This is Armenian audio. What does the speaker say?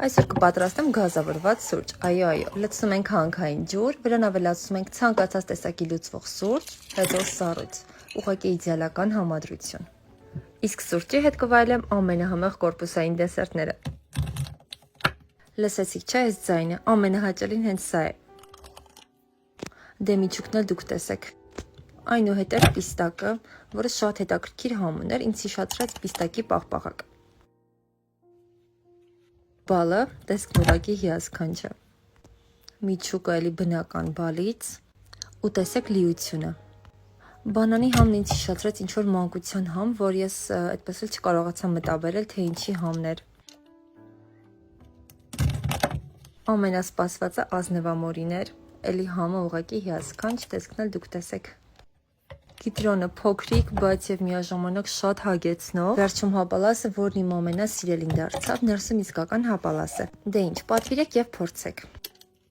Այսօր կպատրաստեմ գազավորված սուրճ, այո, լցնում ենք հանքային ջուր, վրան ավելացնում ենք ցանկացած տեսակի լուծվող սուրճ, հեծող սառույց, ուղղակի իդեալական համադրություն։ Իսկ սուրճի հետ կվայելեմ ամենահամեղ կորպուսային դեսերտները։ Լսեցիք չէ այս ձայնը, ամենահաճելին հենց սա է։ Դե միջուկն էլ դուք տեսեք։ Այնուհետև պիստակը, որը շատ հետաքրքիր համ ուներ, ինձ հիշեցրեց պիստակի պաղպաղակ։ Բալը, տեսքն ուղղակի հիասքանչ է։ Միջուկը էլի բնական բալից ու տեսեք լիությունը։ Բանանի համն ինձ հիշեցրեց ինչ-որ մանկության համ, որ ես այդպես էլ չկարողացա մտաբերել, թե ինչի համն էր։ Ամենասպասվածը ազնվամորին էր, էլի համը ուղղակի հիասքանչ, տեսքն էլ դուք տեսեք։ Կիտրոնը փոքրիկ, բայց եւ միաժամանակ շատ հագեցնող։ Վերջում հապալասը, որն իմ ամենասիրելին դարձավ, ներսում իսկական հապալաս է։ Դե ինչ, պատվիրեք եւ փորձեք։